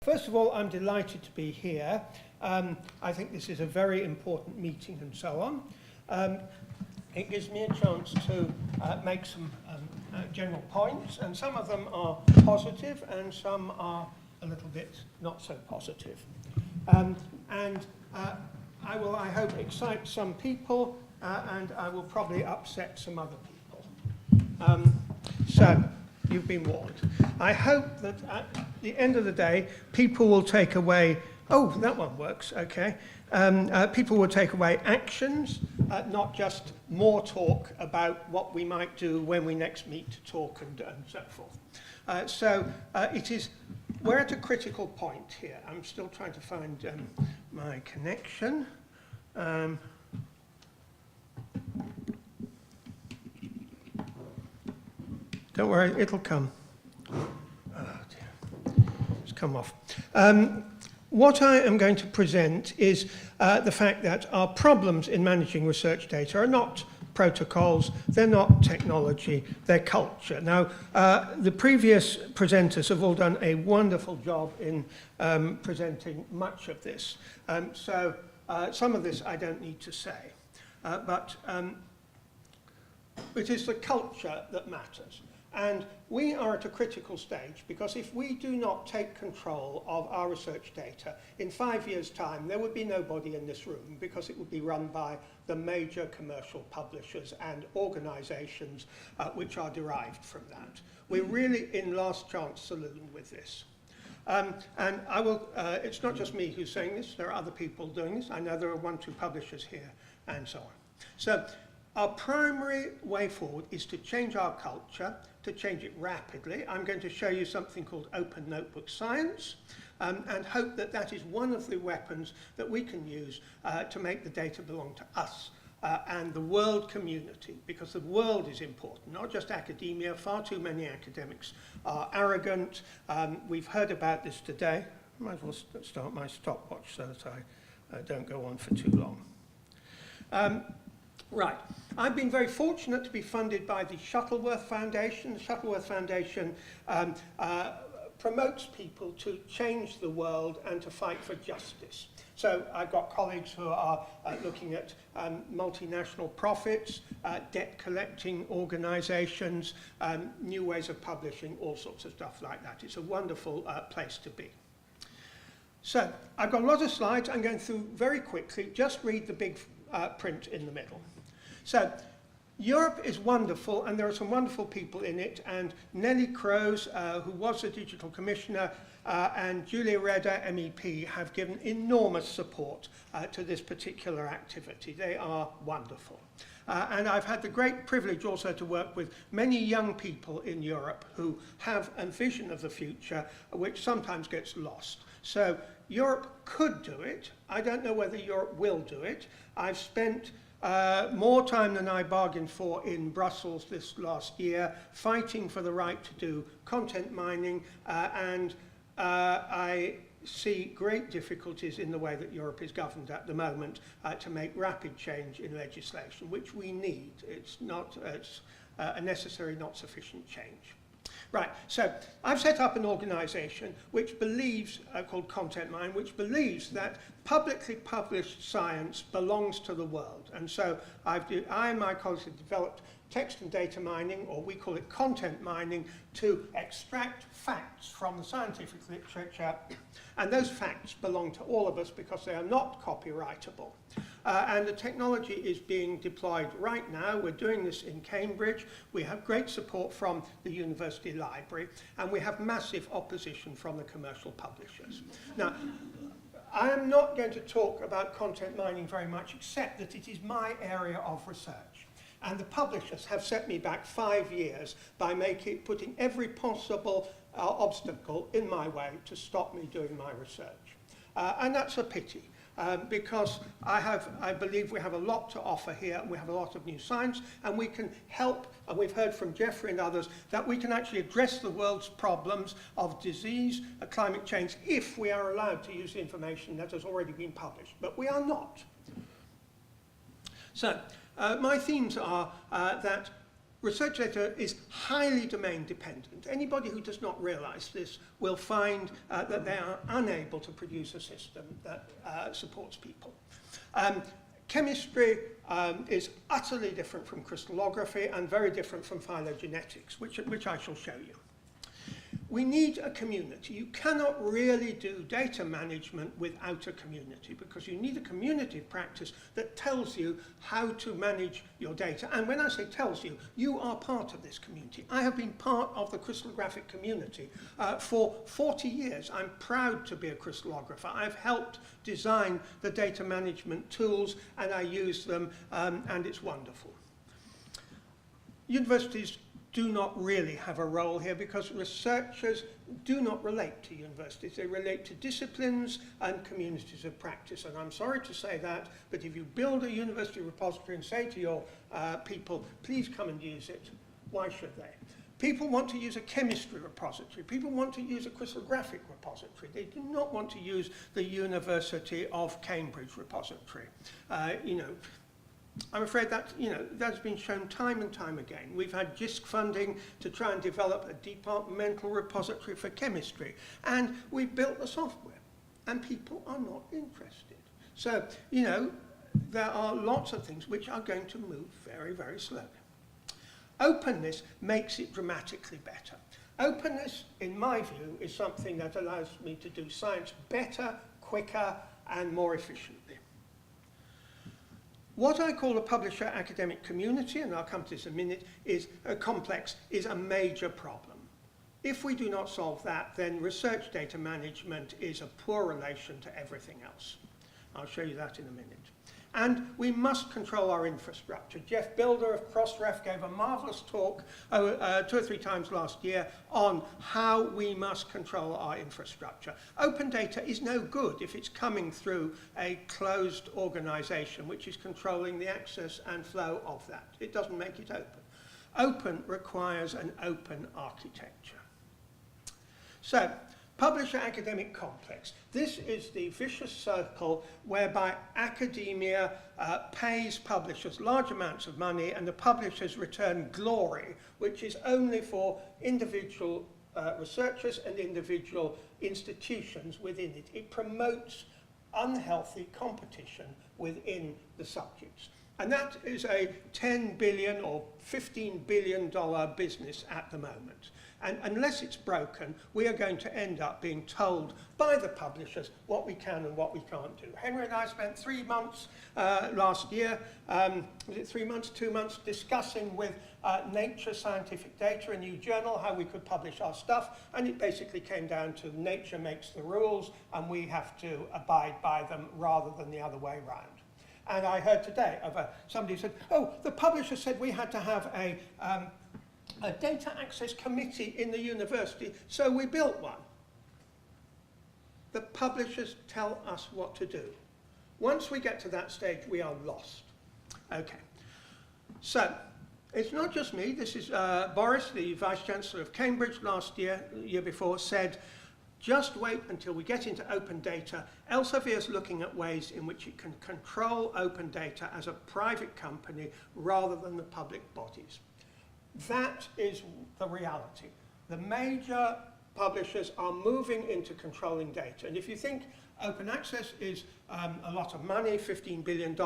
First of all, I'm delighted to be here. I think this is a very important meeting and so on. It gives me a chance to make some general points, and some of them are positive and some are a little bit not so positive. I will, I hope, excite some people, and I will probably upset some other people. So, you've been warned. I hope that at the end of the day, people will take away, oh, that one works, okay. People will take away actions, not just more talk about what we might do when we next meet to talk and so forth. We're at a critical point here. I'm still trying to find my connection. Don't worry, it'll come. Oh dear, it's come off. What I am going to present is the fact that our problems in managing research data are not protocols, they're not technology, they're culture. Now, the previous presenters have all done a wonderful job in presenting much of this. Some of this I don't need to say, but it is the culture that matters. And we are at a critical stage because if we do not take control of our research data, in 5 years' time there would be nobody in this room because it would be run by the major commercial publishers and organisations which are derived from that. We're really in last chance saloon with this. And I will, it's not just me who's saying this, there are other people doing this. I know there are 1 or 2 publishers here and so on. So our primary way forward is to change our culture, to change it rapidly. I'm going to show you something called open notebook science, and hope that that is one of the weapons that we can use to make the data belong to us and the world community, because the world is important, not just academia. Far too many academics are arrogant. We've heard about this today. I might as well start my stopwatch so that I don't go on for too long. Right, I've been very fortunate to be funded by the Shuttleworth Foundation. The Shuttleworth Foundation promotes people to change the world and to fight for justice. So I've got colleagues who are looking at multinational profits, debt collecting organisations, new ways of publishing, all sorts of stuff like that. It's a wonderful place to be. So I've got a lot of slides. I'm going through very quickly. Just read the big print in the middle. So, Europe is wonderful, and there are some wonderful people in it, and Nellie Kroes, who was a digital commissioner, and Julia Redder, MEP, have given enormous support to this particular activity. They are wonderful. And I've had the great privilege also to work with many young people in Europe who have a vision of the future, which sometimes gets lost. So, Europe could do it. I don't know whether Europe will do it. I've spent more time than I bargained for in Brussels this last year, fighting for the right to do content mining, and I see great difficulties in the way that Europe is governed at the moment to make rapid change in legislation, which we need. It's a necessary, not sufficient change. Right, so I've set up an organisation which believes, called Content Mine, which believes that publicly published science belongs to the world. And so I and my colleagues have developed text and data mining, or we call it content mining, to extract facts from the scientific literature. And those facts belong to all of us because they are not copyrightable. And the technology is being deployed right now. We're doing this in Cambridge. We have great support from the university library, and we have massive opposition from the commercial publishers. Now, I am not going to talk about content mining very much, except that it is my area of research. And the publishers have set me back 5 years by putting every possible obstacle in my way to stop me doing my research. And that's a pity. Because I believe we have a lot to offer here, and we have a lot of new science, and we can help, and we've heard from Jeffrey and others, that we can actually address the world's problems of disease, climate change, if we are allowed to use the information that has already been published. But we are not. So, my themes are that research data is highly domain dependent. Anybody who does not realize this will find that they are unable to produce a system that supports people. Chemistry is utterly different from crystallography and very different from phylogenetics, which I shall show you. We need a community. You cannot really do data management without a community, because you need a community practice that tells you how to manage your data. And when I say tells you, you are part of this community. I have been part of the crystallographic community for 40 years. I'm proud to be a crystallographer. I've helped design the data management tools, and I use them, and it's wonderful. Universities do not really have a role here, because researchers do not relate to universities. They relate to disciplines and communities of practice. And I'm sorry to say that, but if you build a university repository and say to your people, please come and use it, why should they? People want to use a chemistry repository. People want to use a crystallographic repository. They do not want to use the University of Cambridge repository. I'm afraid that, that's been shown time and time again. We've had JISC funding to try and develop a departmental repository for chemistry, and we built the software, and people are not interested. So, there are lots of things which are going to move very, very slowly. Openness makes it dramatically better. Openness, in my view, is something that allows me to do science better, quicker, and more efficiently. What I call a publisher academic community, and I'll come to this in a minute, is complex, is a major problem. If we do not solve that, then research data management is a poor relation to everything else. I'll show you that in a minute. And we must control our infrastructure. Jeff Bilder of Crossref gave a marvelous talk 2 or 3 times last year on how we must control our infrastructure. Open data is no good if it's coming through a closed organization which is controlling the access and flow of that. It doesn't make it open. Open requires an open architecture. So, publisher academic complex. This is the vicious circle whereby academia pays publishers large amounts of money, and the publishers return glory, which is only for individual researchers and individual institutions within it. It promotes unhealthy competition within the subjects. And that is a $10 billion or $15 billion business at the moment. And unless it's broken, we are going to end up being told by the publishers what we can and what we can't do. Henry and I spent 3 months last year, was it 3 months, 2 months, discussing with Nature Scientific Data, a new journal, how we could publish our stuff. And it basically came down to Nature makes the rules, and we have to abide by them rather than the other way around. And I heard today of somebody who said, oh, the publisher said we had to have a data access committee in the university, so we built one. The publishers tell us what to do. Once we get to that stage, we are lost. Okay, so it's not just me. This is Boris, the Vice-Chancellor of Cambridge last year, the year before, said, just wait until we get into open data. Elsevier is looking at ways in which it can control open data as a private company rather than the public bodies. That is the reality. The major publishers are moving into controlling data. And if you think open access is a lot of money, $15 billion,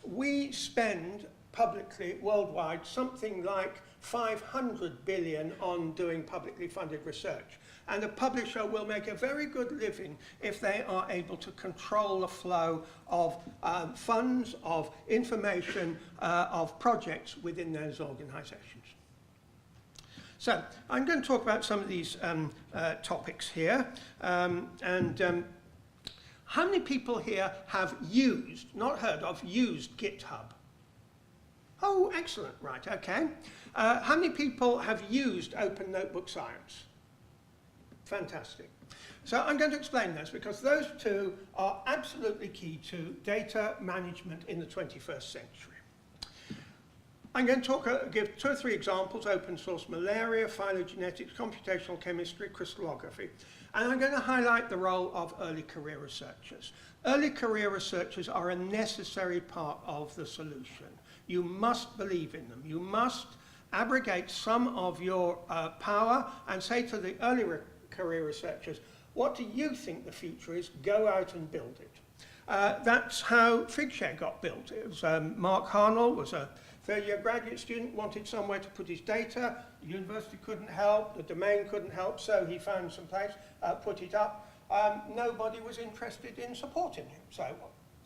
we spend publicly worldwide something like 500 billion on doing publicly funded research. And a publisher will make a very good living if they are able to control the flow of funds, of information, of projects within those organizations. So I'm going to talk about some of these topics here. How many people here have used, not heard of, used GitHub? Oh, excellent, right, okay. How many people have used Open Notebook Science? Fantastic. So I'm going to explain those because those two are absolutely key to data management in the 21st century. I'm going to give 2 or 3 examples: open source MALARIA, phylogenetics, computational chemistry, crystallography. And I'm going to highlight the role of early career researchers. Early career researchers are a necessary part of the solution. You must believe in them. You must abrogate some of your power and say to the early career researchers, what do you think the future is? Go out and build it. That's how Figshare got built. It was Mark Harnell was a third-year graduate student, wanted somewhere to put his data. The university couldn't help, the domain couldn't help, so he found some place, put it up. Nobody was interested in supporting him, so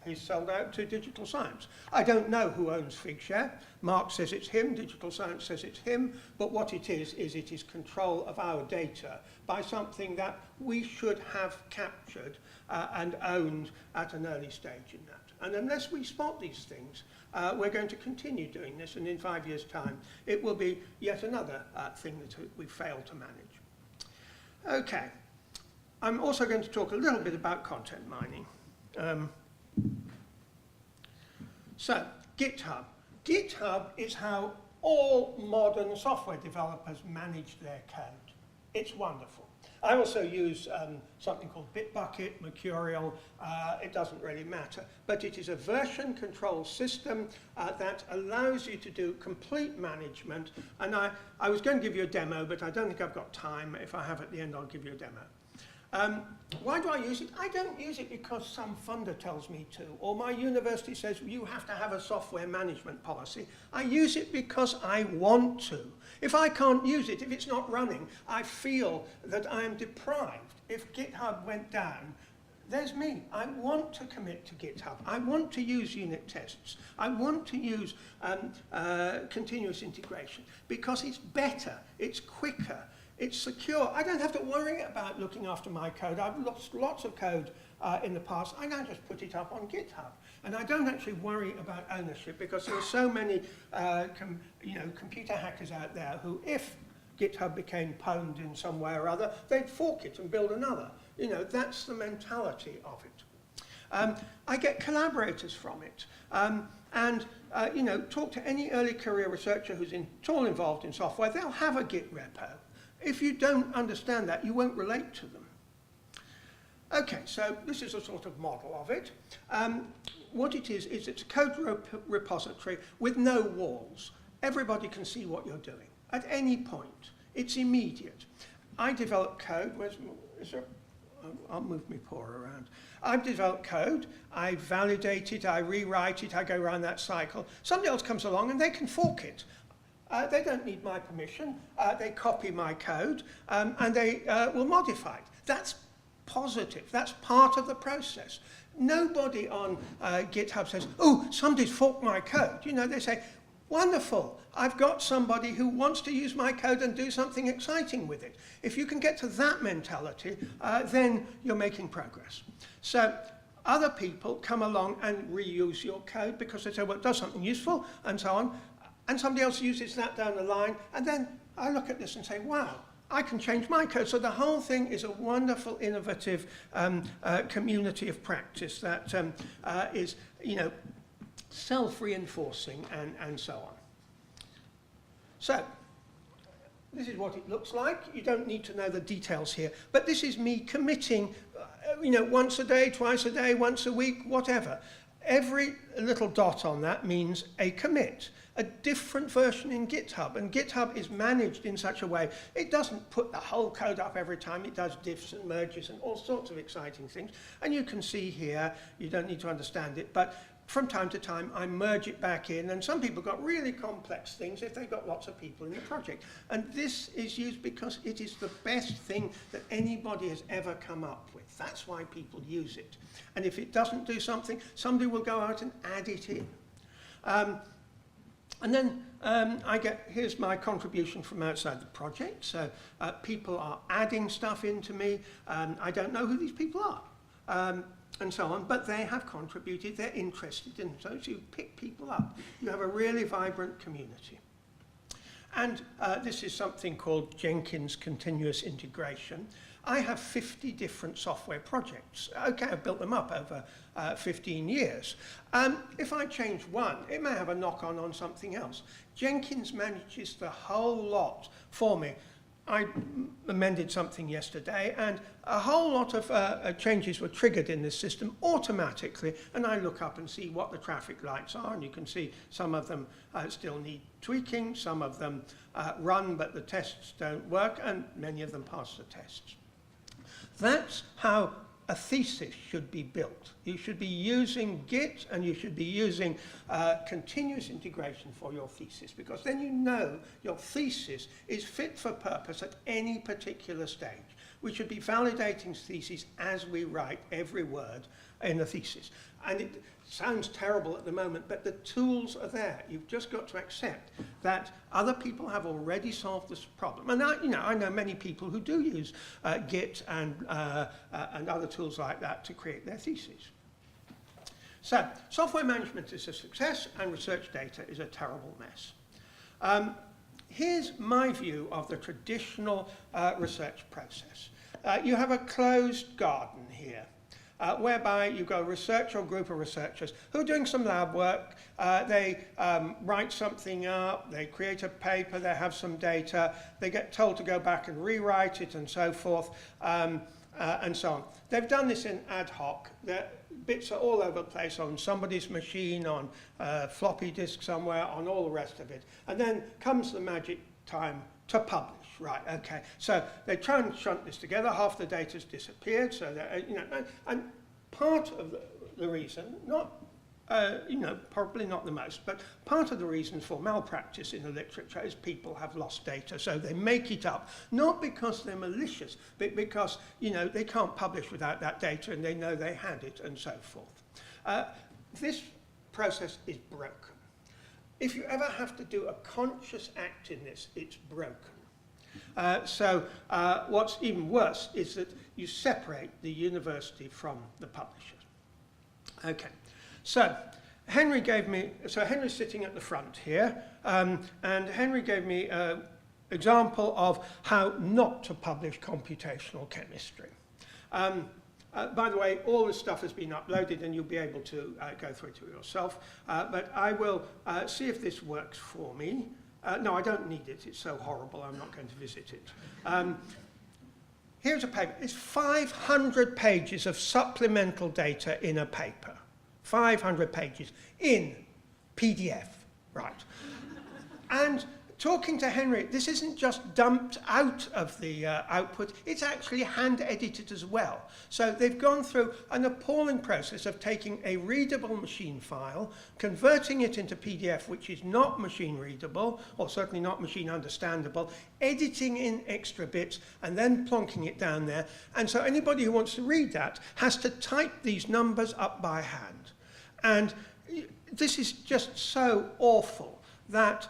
he's sold out to Digital Science. I don't know who owns Figshare. Mark says it's him, Digital Science says it's him, but what it is it is control of our data by something that we should have captured and owned at an early stage in that. And unless we spot these things, we're going to continue doing this, and in 5 years' time, it will be yet another thing that we fail to manage. Okay, I'm also going to talk a little bit about content mining. So, GitHub. GitHub is how all modern software developers manage their code. It's wonderful. I also use something called Bitbucket, Mercurial, it doesn't really matter, but it is a version control system that allows you to do complete management, and I was going to give you a demo, but I don't think I've got time. If I have at the end, I'll give you a demo. Why do I use it? I don't use it because some funder tells me to, or my university says you have to have a software management policy. I use it because I want to. If I can't use it, if it's not running, I feel that I am deprived. If GitHub went down, there's me. I want to commit to GitHub. I want to use unit tests. I want to use continuous integration because it's better, it's quicker, it's secure. I don't have to worry about looking after my code. I've lost lots of code in the past. I now just put it up on GitHub. And I don't actually worry about ownership because there are so many computer hackers out there who, if GitHub became pwned in some way or other, they'd fork it and build another. You know, that's the mentality of it. I get collaborators from it. Talk to any early career researcher who's at all involved in software. They'll have a Git repo. If you don't understand that, you won't relate to them. Okay, so this is a sort of model of it. What it is it's a code repository with no walls. Everybody can see what you're doing at any point. It's immediate. I develop code. I'll move my paw around. I've developed code, I validate it, I rewrite it, I go around that cycle. Somebody else comes along and they can fork it. They don't need my permission. They copy my code and they will modify it. That's positive. That's part of the process. Nobody on GitHub says, oh, somebody's forked my code. You know, they say, wonderful, I've got somebody who wants to use my code and do something exciting with it. If you can get to that mentality, then you're making progress. So other people come along and reuse your code because they say, well, it does something useful, and so on. And somebody else uses that down the line, and then I look at this and say, wow, I can change my code. So the whole thing is a wonderful, innovative community of practice that is, self-reinforcing and so on. So this is what it looks like. You don't need to know the details here, but this is me committing, once a day, twice a day, once a week, whatever. Every little dot on that means a commit. A different version in GitHub, and GitHub is managed in such a way it doesn't put the whole code up every time. It does diffs and merges and all sorts of exciting things, and you can see here, you don't need to understand it, but from time to time I merge it back in, and some people got really complex things if they've got lots of people in the project, and this is used because it is the best thing that anybody has ever come up with. That's why people use it, and if it doesn't do something, somebody will go out and add it in. And then here's my contribution from outside the project. So people are adding stuff into me. I don't know who these people are, and so on, but they have contributed, they're interested in it. So you pick people up. You have a really vibrant community. And this is something called Jenkins Continuous Integration. I have 50 different software projects. Okay, I've built them up over 15 years. If I change one, it may have a knock-on on something else. Jenkins manages the whole lot for me. I amended something yesterday, and a whole lot of changes were triggered in this system automatically, and I look up and see what the traffic lights are, and you can see some of them still need tweaking, some of them run but the tests don't work, and many of them pass the tests. That's how a thesis should be built. You should be using Git, and you should be using continuous integration for your thesis, because then you know your thesis is fit for purpose at any particular stage. We should be validating theses as we write every word in the thesis. And it sounds terrible at the moment, but the tools are there. You've just got to accept that other people have already solved this problem. And I know many people who do use Git and other tools like that to create their theses. So, software management is a success, and research data is a terrible mess. Here's my view of the traditional research process. You have a closed garden here. Whereby you've got a researcher or group of researchers who are doing some lab work, they write something up, they create a paper, they have some data, they get told to go back and rewrite it and so forth, and so on. They've done this in ad hoc. The bits are all over the place on somebody's machine, on floppy disk somewhere, on all the rest of it. And then comes the magic time to publish. Right, okay. So they try and shunt this together. Half the data's disappeared. So that, and part of the reason, not probably not the most, but part of the reason for malpractice in the literature is people have lost data, so they make it up, not because they're malicious, but because they can't publish without that data, and they know they had it, and so forth. This process is broken. If you ever have to do a conscious act in this, it's broken. What's even worse is that you separate the university from the publisher. Okay, so Henry's sitting at the front here, and Henry gave me an example of how not to publish computational chemistry. By the way, all this stuff has been uploaded, and you'll be able to go through it yourself, but I will see if this works for me. No, I don't need it. It's so horrible, I'm not going to visit it. Here's a paper. It's 500 pages of supplemental data in a paper. 500 pages in PDF, right? And talking to Henry, this isn't just dumped out of the output, it's actually hand-edited as well. So they've gone through an appalling process of taking a readable machine file, converting it into PDF, which is not machine readable, or certainly not machine understandable, editing in extra bits, and then plonking it down there. And so anybody who wants to read that has to type these numbers up by hand. And this is just so awful that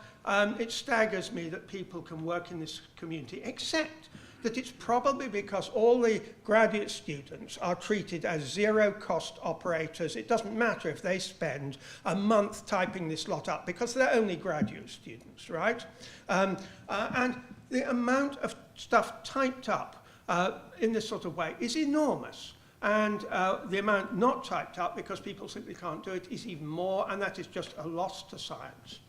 it staggers me that people can work in this community, except that it's probably because all the graduate students are treated as zero-cost operators. It doesn't matter if they spend a month typing this lot up, because they're only graduate students, right? And the amount of stuff typed up in this sort of way is enormous. And the amount not typed up, because people simply can't do it, is even more, and that is just a loss to science.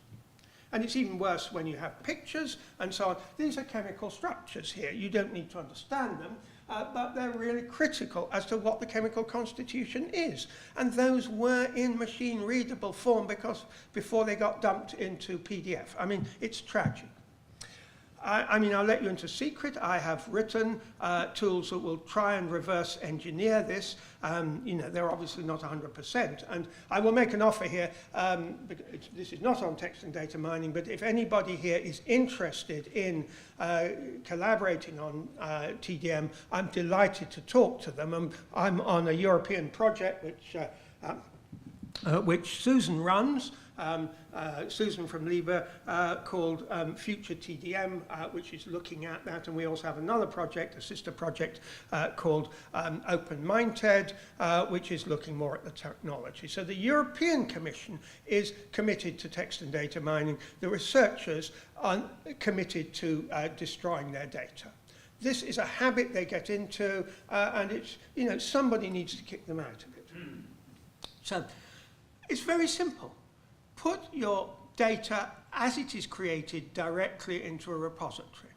And it's even worse when you have pictures and so on. These are chemical structures here. You don't need to understand them, but they're really critical as to what the chemical constitution is. And those were in machine-readable form before they got dumped into PDF. I mean, it's tragic. I'll let you into a secret. I have written tools that will try and reverse engineer this. They're obviously not 100%. And I will make an offer here. This is not on text and data mining, but if anybody here is interested in collaborating on TDM, I'm delighted to talk to them. I'm on a European project which Susan runs. Susan from Liebe, called Future TDM, which is looking at that, and we also have another project, a sister project, called Open Mindted, which is looking more at the technology. So the European Commission is committed to text and data mining. The researchers are committed to destroying their data. This is a habit they get into, and it's, somebody needs to kick them out of it. So it's very simple. Put your data as it is created directly into a repository.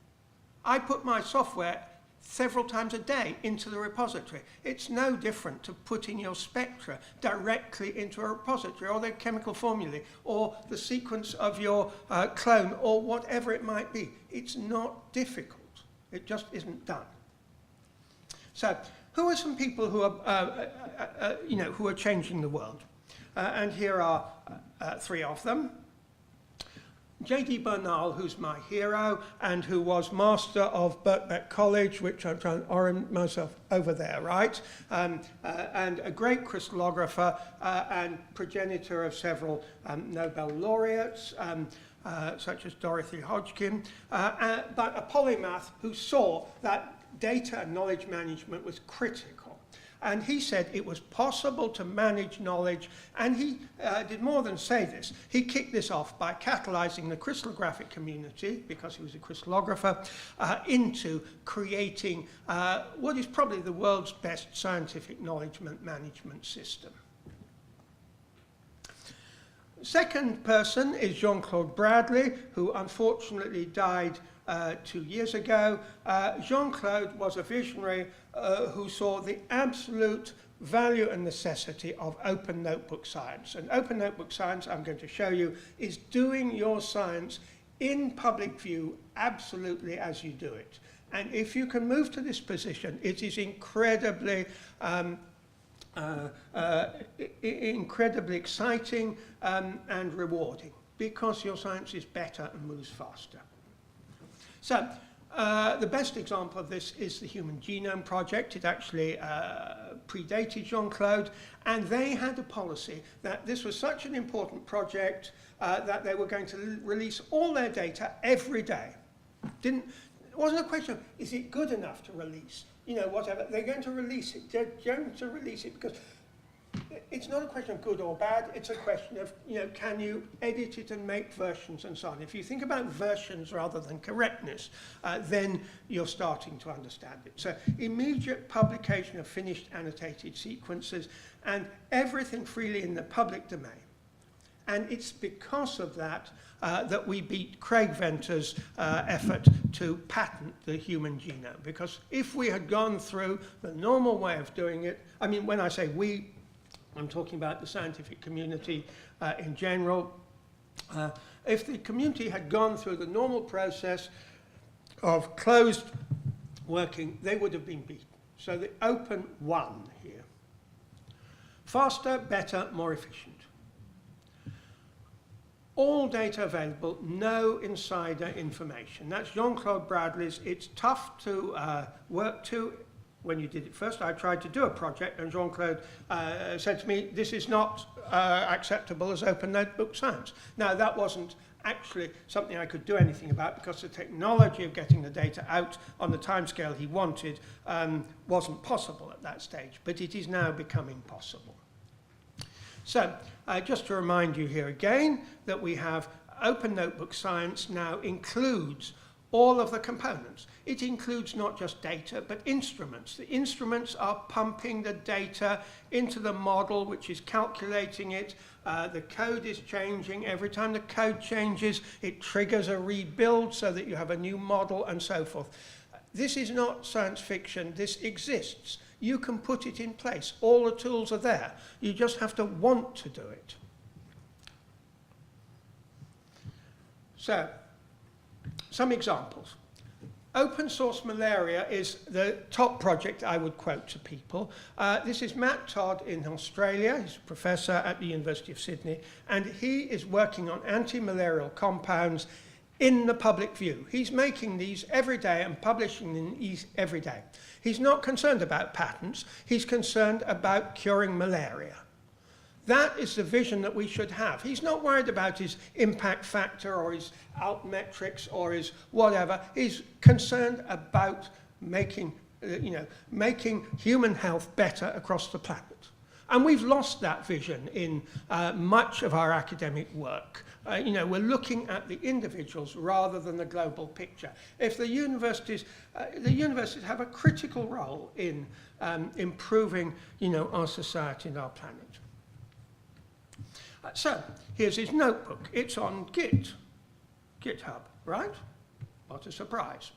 I put my software several times a day into the repository. It's no different to putting your spectra directly into a repository, or the chemical formulae, or the sequence of your clone, or whatever it might be. It's not difficult. It just isn't done. So, who are some people who are, who are changing the world? And here are three of them. J.D. Bernal, who's my hero, and who was master of Birkbeck College, which I'm trying to orient myself over there, right? And a great crystallographer and progenitor of several Nobel laureates, such as Dorothy Hodgkin, but a polymath who saw that data and knowledge management was critical. And he said it was possible to manage knowledge, and he did more than say this. He kicked this off by catalyzing the crystallographic community, because he was a crystallographer, into creating what is probably the world's best scientific knowledge management system. Second person is Jean-Claude Bradley, who unfortunately died 2 years ago. Jean-Claude was a visionary who saw the absolute value and necessity of open notebook science. And open notebook science, I'm going to show you, is doing your science in public view absolutely as you do it. And if you can move to this position, it is incredibly exciting and rewarding, because your science is better and moves faster. So, the best example of this is the Human Genome Project. It actually predated Jean-Claude, and they had a policy that this was such an important project that they were going to release all their data every day. It wasn't a question of, is it good enough to release? You know, whatever. They're going to release it. They're going to release it because it's not a question of good or bad. It's a question of, can you edit it and make versions and so on. If you think about versions rather than correctness, then you're starting to understand it. So immediate publication of finished annotated sequences, and everything freely in the public domain. And it's because of that that we beat Craig Venter's effort to patent the human genome. Because if we had gone through the normal way of doing it, I mean, when I say we, I'm talking about the scientific community in general. If the community had gone through the normal process of closed working, they would have been beaten. So the open won here. Faster, better, more efficient. All data available, no insider information. That's Jean-Claude Bradley's. It's tough to work to. When you did it first, I tried to do a project, and Jean-Claude said to me, this is not acceptable as open notebook science. Now, that wasn't actually something I could do anything about, because the technology of getting the data out on the timescale he wanted wasn't possible at that stage, but it is now becoming possible. So, just to remind you here again that we have open notebook science now includes all of the components. It includes not just data, but instruments. The instruments are pumping the data into the model, which is calculating it. The code is changing. Every time the code changes, it triggers a rebuild so that you have a new model and so forth. This is not science fiction. This exists. You can put it in place. All the tools are there. You just have to want to do it. So, some examples. Open source MALARIA is the top project I would quote to people. This is Matt Todd in Australia. He's a professor at the University of Sydney, and he is working on anti-malarial compounds in the public view. He's making these every day and publishing them every day. He's not concerned about patents. He's concerned about curing malaria. That is the vision that we should have. He's not worried about his impact factor or his altmetrics or his whatever. He's concerned about making human health better across the planet. And we've lost that vision in much of our academic work. We're looking at the individuals rather than the global picture. If the universities have a critical role in improving, our society and our planet. So, here's his notebook. It's on GitHub, right? What a surprise.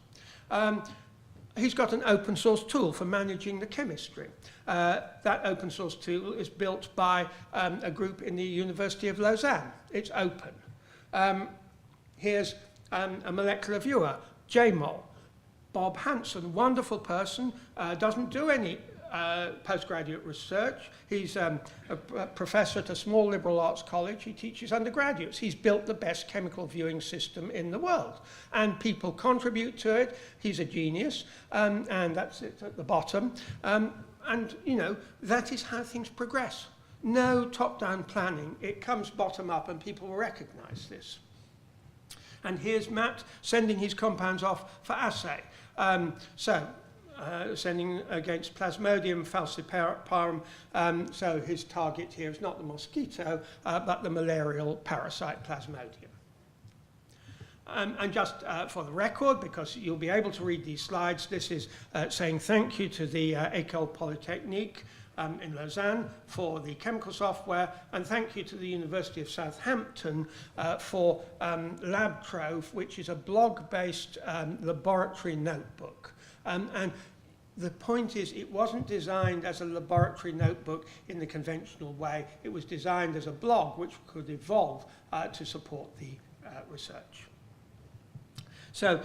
He's got an open source tool for managing the chemistry. That open source tool is built by a group in the University of Lausanne. It's open. Here's a molecular viewer, JMOL. Bob Hanson, wonderful person, doesn't do any postgraduate research. He's a professor at a small liberal arts college. He teaches undergraduates. He's built the best chemical viewing system in the world. And people contribute to it. He's a genius. And that's it at the bottom. And, you know, that is how things progress. No top-down planning. It comes bottom-up, and people recognize this. And here's Matt sending his compounds off for assay. Sending against Plasmodium falciparum, so his target here is not the mosquito, but the malarial parasite Plasmodium. And just for the record, because you'll be able to read these slides, this is saying thank you to the École Polytechnique in Lausanne for the chemical software, and thank you to the University of Southampton for LabTrove, which is a blog-based laboratory notebook. And the point is, it wasn't designed as a laboratory notebook in the conventional way. It was designed as a blog which could evolve to support the research. So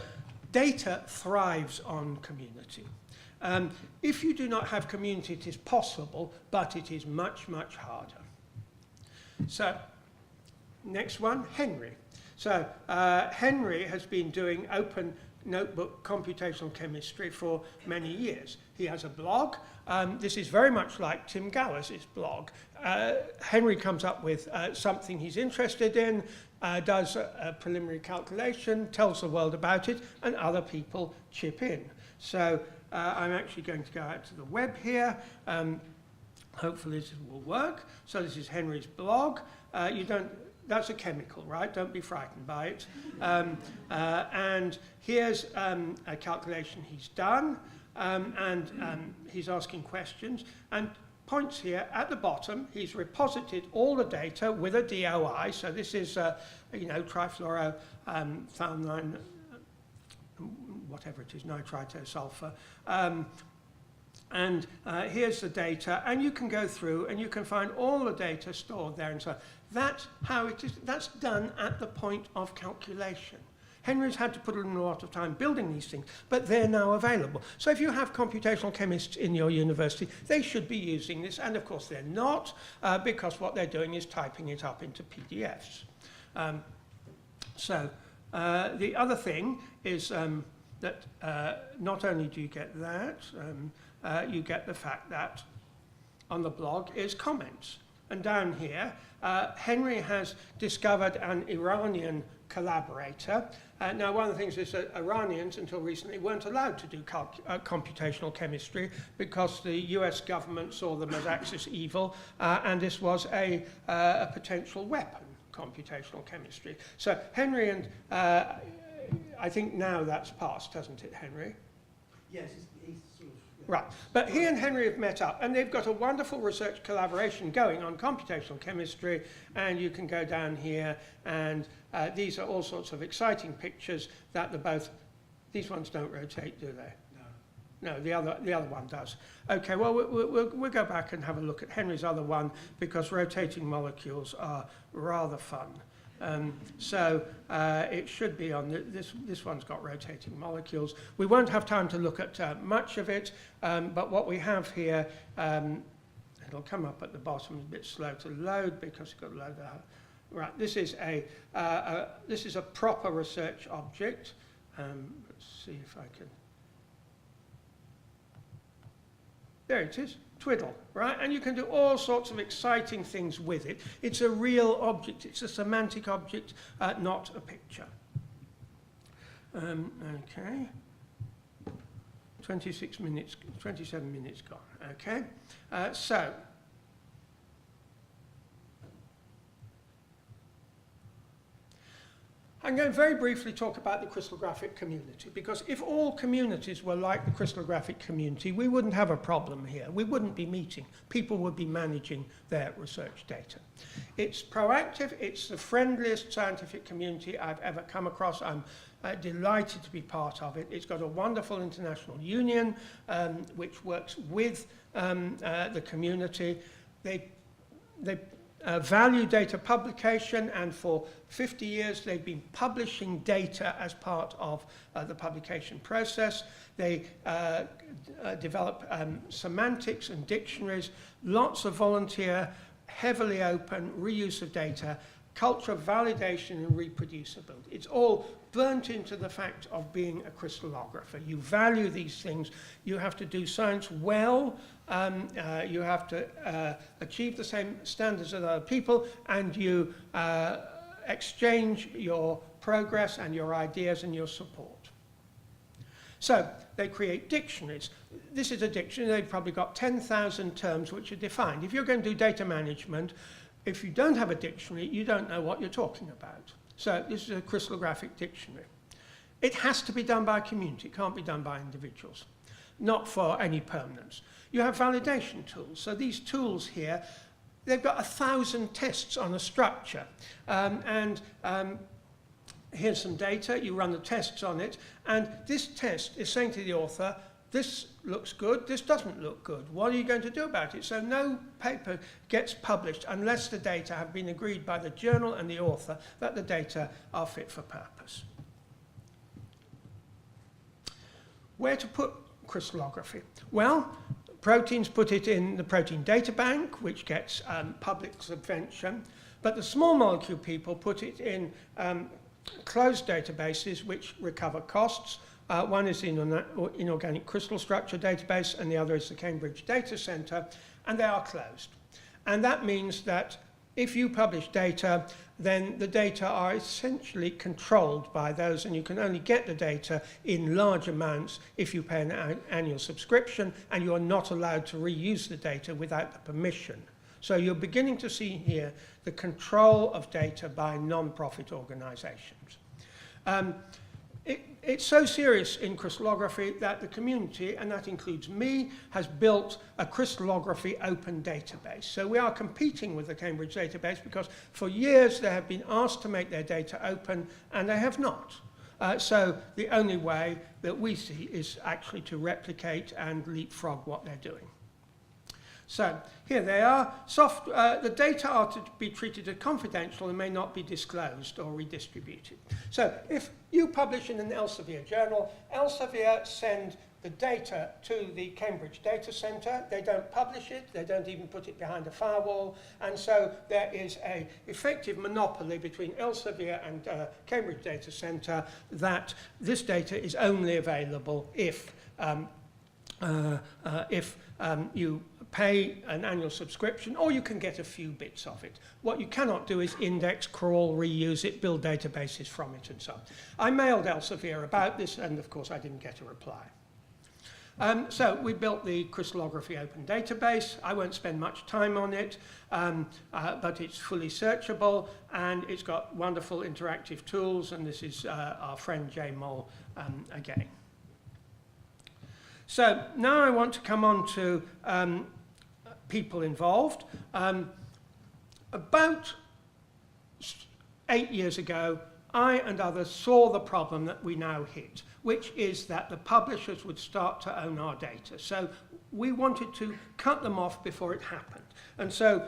data thrives on community. If you do not have community, it is possible, but it is much, much harder. So next one, Henry. So Henry has been doing open notebook computational chemistry for many years. He has a blog. This is very much like Tim Gowers' blog. Henry comes up with something he's interested in, does a preliminary calculation, tells the world about it, and other people chip in. So I'm actually going to go out to the web here. Hopefully this will work. So this is Henry's blog. That's a chemical, right? Don't be frightened by it. And here's a calculation he's done, and he's asking questions. And points here at the bottom, he's reposited all the data with a DOI. So this is, trifluorothioethylene, whatever it is, nitritosulfur. And here's the data, and you can go through and you can find all the data stored there and so on. That's how it is. That's done at the point of calculation. Henry's had to put in a lot of time building these things, but they're now available. So if you have computational chemists in your university, they should be using this, and of course they're not, because what they're doing is typing it up into PDFs. The other thing is that not only do you get that, you get the fact that on the blog is comments. And down here, Henry has discovered an Iranian collaborator. Now, one of the things is that Iranians, until recently, weren't allowed to do computational chemistry because the US government saw them as Axis evil, and this was a potential weapon, computational chemistry. So Henry and, I think now that's passed, hasn't it, Henry? Yes, he's sort of... Yeah. Right, but he and Henry have met up, and they've got a wonderful research collaboration going on computational chemistry, and you can go down here, and these are all sorts of exciting pictures that these ones don't rotate, do they? No, the other one does. Okay, well, we'll go back and have a look at Henry's other one, because rotating molecules are rather fun. It should be on this one's got rotating molecules. We won't have time to look at much of it, but what we have here, it'll come up at the bottom, a bit slow to load because it's got to load out. Right, this is a proper research object. Let's see if I can. There it is. Twiddle, right? And you can do all sorts of exciting things with it. It's a real object. It's a semantic object, not a picture. Okay. 27 minutes gone. Okay. I'm going to very briefly talk about the crystallographic community, because if all communities were like the crystallographic community, we wouldn't have a problem here. We wouldn't be meeting. People would be managing their research data. It's proactive. It's the friendliest scientific community I've ever come across. I'm delighted to be part of it. It's got a wonderful international union which works with the community. They value data publication, and for 50 years they've been publishing data as part of the publication process. They develop semantics and dictionaries, lots of volunteer, heavily open reuse of data, culture of validation and reproducibility. It's all burnt into the fact of being a crystallographer. You value these things. You have to do science well. You have to achieve the same standards as other people, and you exchange your progress and your ideas and your support. So they create dictionaries. This is a dictionary. They've probably got 10,000 terms which are defined. If you're going to do data management, if you don't have a dictionary, you don't know what you're talking about. So this is a crystallographic dictionary. It has to be done by a community. It can't be done by individuals, not for any permanence. You have validation tools. So these tools here, they've got 1,000 tests on a structure. Here's some data. You run the tests on it. And this test is saying to the author, this looks good, this doesn't look good. What are you going to do about it? So no paper gets published unless the data have been agreed by the journal and the author that the data are fit for purpose. Where to put crystallography? Well, proteins put it in the protein data bank, which gets public subvention, but the small molecule people put it in closed databases which recover costs. One is the Inorganic Crystal Structure database, and the other is the Cambridge Data Centre, and they are closed. And that means that if you publish data, then the data are essentially controlled by those, and you can only get the data in large amounts if you pay an annual subscription, and you are not allowed to reuse the data without the permission. So you're beginning to see here the control of data by non-profit organizations. It's so serious in crystallography that the community, and that includes me, has built a crystallography open database. So we are competing with the Cambridge database because for years they have been asked to make their data open and they have not. So the only way that we see is actually to replicate and leapfrog what they're doing. So here they are. The data are to be treated as confidential and may not be disclosed or redistributed. So if you publish in an Elsevier journal, Elsevier send the data to the Cambridge Data Centre. They don't publish it. They don't even put it behind a firewall. And so there is an effective monopoly between Elsevier and Cambridge Data Centre that this data is only available if you pay an annual subscription, or you can get a few bits of it. What you cannot do is index, crawl, reuse it, build databases from it, and so on. I mailed Elsevier about this, and of course I didn't get a reply. So we built the crystallography open database. I won't spend much time on it, but it's fully searchable, and it's got wonderful interactive tools, and this is our friend Jay Moll again. So now I want to come on to people involved. About 8 years ago, I and others saw the problem that we now hit, which is that the publishers would start to own our data. So we wanted to cut them off before it happened. And so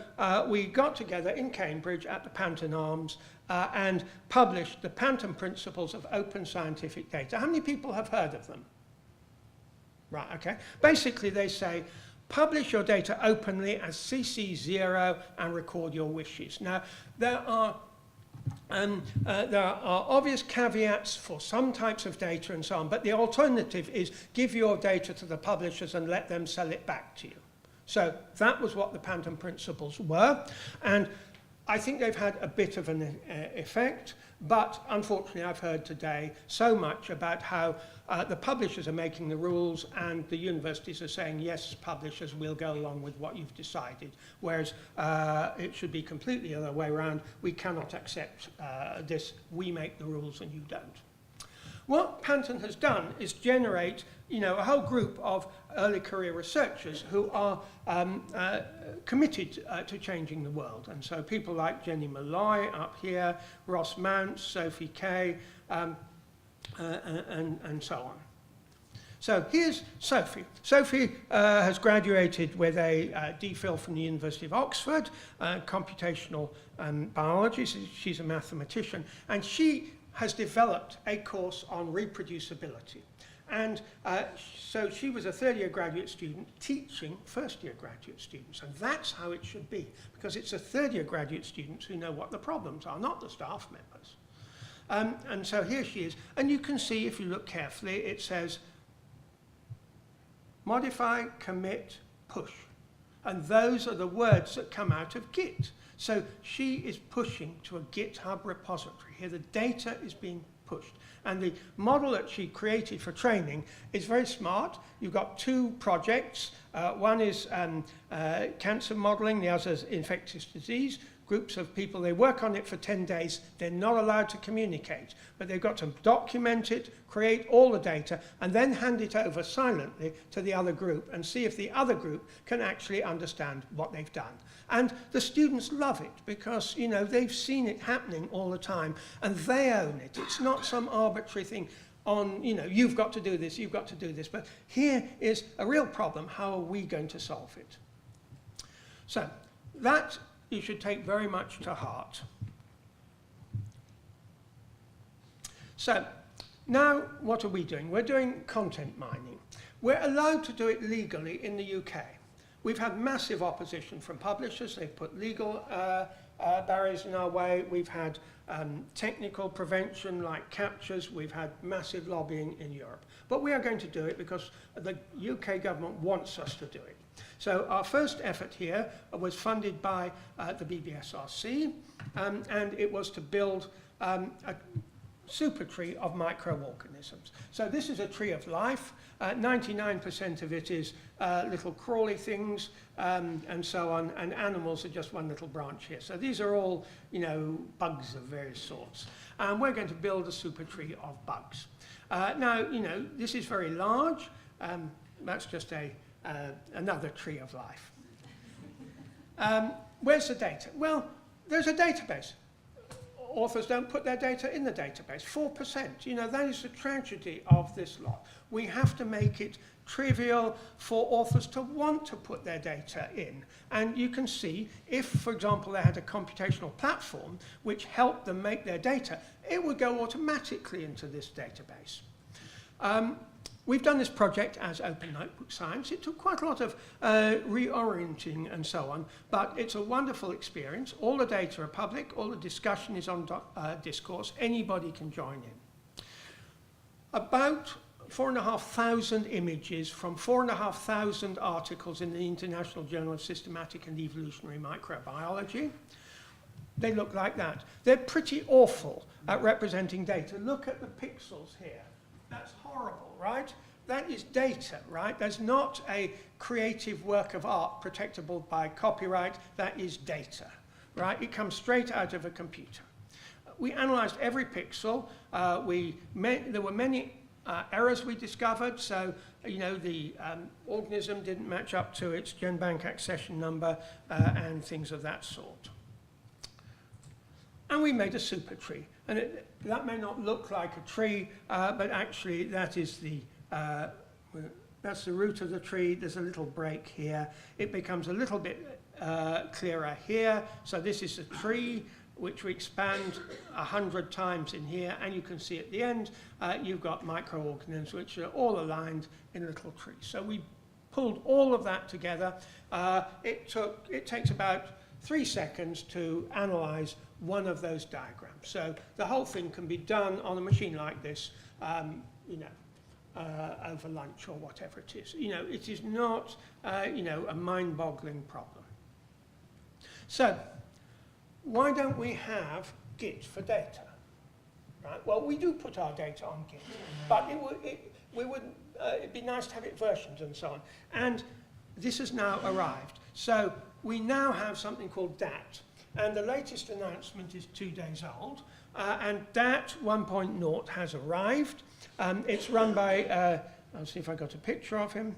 we got together in Cambridge at the Panton Arms and published the Panton Principles of Open Scientific Data. How many people have heard of them? Right, okay. Basically, they say, publish your data openly as CC0 and record your wishes. Now, there are obvious caveats for some types of data and so on, but the alternative is give your data to the publishers and let them sell it back to you. So that was what the Panton Principles were, and I think they've had a bit of an effect, but unfortunately I've heard today so much about how the publishers are making the rules and the universities are saying, yes, publishers will go along with what you've decided, whereas it should be completely the other way around. We cannot accept this. We make the rules and you don't. What Panton has done is generate, a whole group of early career researchers who are committed to changing the world. And so people like Jenny Malloy up here, Ross Mounts, Sophie Kay, and so on. So here's Sophie. Sophie has graduated with a DPhil from the University of Oxford, computational biology. She's a mathematician, and she has developed a course on reproducibility. And so she was a third-year graduate student teaching first-year graduate students, and that's how it should be, because it's the third-year graduate students who know what the problems are, not the staff members. And so here she is, and you can see, if you look carefully, it says modify, commit, push. And those are the words that come out of Git. So she is pushing to a GitHub repository. Here the data is being pushed. And the model that she created for training is very smart. You've got two projects. One is cancer modeling, the other is infectious disease. Groups of people, they work on it for 10 days. They're not allowed to communicate, but they've got to document it, create all the data, and then hand it over silently to the other group and see if the other group can actually understand what they've done. And the students love it because, you know, they've seen it happening all the time and they own it. It's not some arbitrary thing on, you know, you've got to do this, you've got to do this. But here is a real problem. How are we going to solve it? So that you should take very much to heart. So now what are we doing? We're doing content mining. We're allowed to do it legally in the UK. We've had massive opposition from publishers. They've put legal barriers in our way. We've had technical prevention like captures. We've had massive lobbying in Europe. But we are going to do it because the UK government wants us to do it. So our first effort here was funded by the BBSRC, and it was to build a supertree of microorganisms. So this is a tree of life. 99% of it is little crawly things and so on, and animals are just one little branch here. So these are all, you know, bugs of various sorts. And we're going to build a supertree of bugs. Now, you know, this is very large. That's just another tree of life. Where's the data? Well, there's a database. Authors don't put their data in the database. 4%, you know, that is the tragedy of this lot. We have to make it trivial for authors to want to put their data in. And you can see, if, for example, they had a computational platform which helped them make their data, it would go automatically into this database. We've done this project as Open Notebook Science. It took quite a lot of reorienting and so on, but it's a wonderful experience. All the data are public, all the discussion is on Discourse, anybody can join in. About 4,500 images from 4,500 articles in the International Journal of Systematic and Evolutionary Microbiology. They look like that. They're pretty awful at representing data. Look at the pixels here. That's horrible, right? That is data, right? That's not a creative work of art protectable by copyright. That is data, right? It comes straight out of a computer. We analyzed every pixel. There were many errors we discovered. So, you know, the organism didn't match up to its GenBank accession number and things of that sort. And we made a supertree. And that may not look like a tree, but actually that is that's the root of the tree. There's a little break here. It becomes a little bit clearer here. So this is a tree which we expand 100 times in here, and you can see at the end you've got microorganisms which are all aligned in a little tree. So we pulled all of that together. It takes about 3 seconds to analyze one of those diagrams. So the whole thing can be done on a machine like this, you know, over lunch or whatever it is. You know, it is not, you know, a mind-boggling problem. So why don't we have Git for data? Right? Well, we do put our data on Git, but it'd be nice to have it versioned and so on. And this has now arrived. So we now have something called DAT. And the latest announcement is 2 days old. And DAT 1.0 has arrived. It's run by, I'll see if I got a picture of him.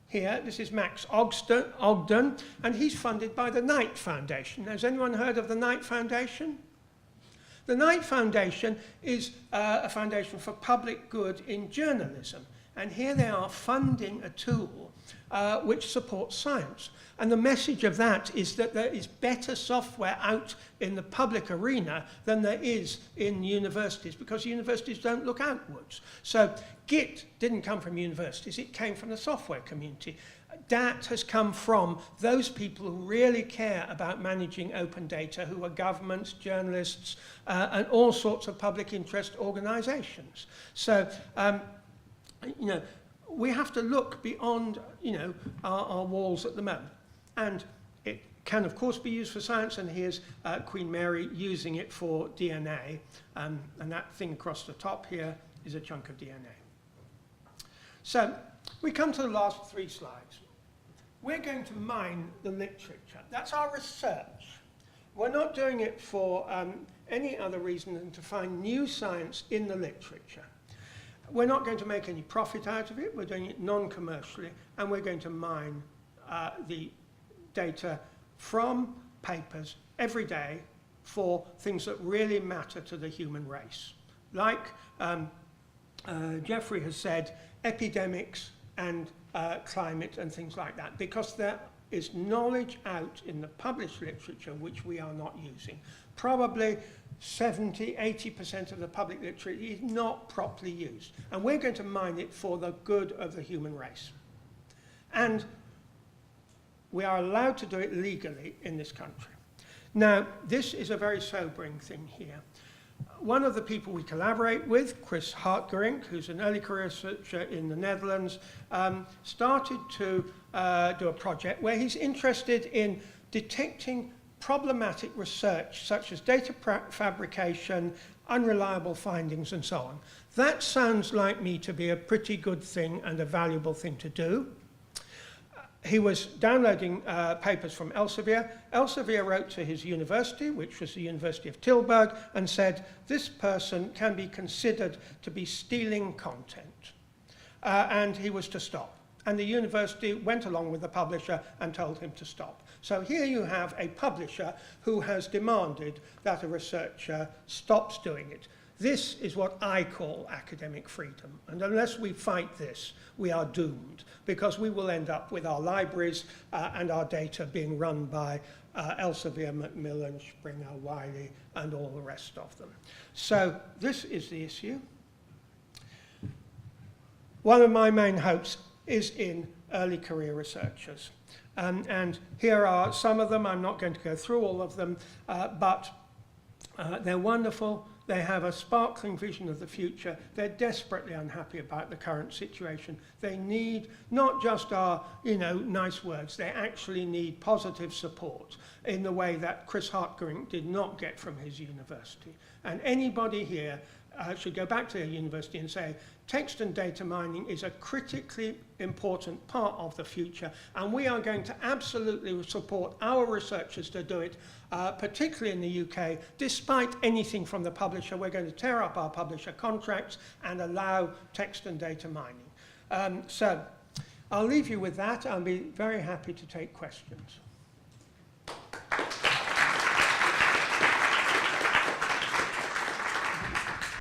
Here, this is Max Ogden, and he's funded by the Knight Foundation. Has anyone heard of the Knight Foundation? The Knight Foundation is a foundation for public good in journalism. And here they are funding a tool which supports science. And the message of that is that there is better software out in the public arena than there is in universities, because universities don't look outwards. So Git didn't come from universities, it came from the software community. Dat has come from those people who really care about managing open data, who are governments, journalists, and all sorts of public interest organizations. So, you know, we have to look beyond, you know, our walls at the moment. And it can, of course, be used for science, and here's Queen Mary using it for DNA. And that thing across the top here is a chunk of DNA. So we come to the last 3 slides. We're going to mine the literature. That's our research. We're not doing it for any other reason than to find new science in the literature. We're not going to make any profit out of it. We're doing it non-commercially, and we're going to mine the data from papers every day for things that really matter to the human race. Like Geoffrey has said, epidemics and climate and things like that, because there is knowledge out in the published literature which we are not using. Probably 70–80% of the public literature is not properly used, and we're going to mine it for the good of the human race. And we are allowed to do it legally in this country. Now, this is a very sobering thing here. One of the people we collaborate with, Chris Hartgerink, who's an early career researcher in the Netherlands, started to do a project where he's interested in detecting problematic research, such as data fabrication, unreliable findings, and so on. That sounds like me to be a pretty good thing and a valuable thing to do. He was downloading papers from Elsevier. Elsevier wrote to his university, which was the University of Tilburg, and said, this person can be considered to be stealing content. And he was to stop. And the university went along with the publisher and told him to stop. So here you have a publisher who has demanded that a researcher stops doing it. This is what I call academic freedom. And unless we fight this, we are doomed, because we will end up with our libraries and our data being run by Elsevier, Macmillan, Springer, Wiley, and all the rest of them. So this is the issue. One of my main hopes is in early career researchers. And here are some of them. I'm not going to go through all of them, but they're wonderful. They have a sparkling vision of the future. They're desperately unhappy about the current situation. They need not just our, you know, nice words. They actually need positive support in the way that Chris Hartgerink did not get from his university. And anybody here should go back to their university and say, text and data mining is a critically important part of the future, and we are going to absolutely support our researchers to do it, particularly in the UK. Despite anything from the publisher, we're going to tear up our publisher contracts and allow text and data mining. So I'll leave you with that. I'll be very happy to take questions.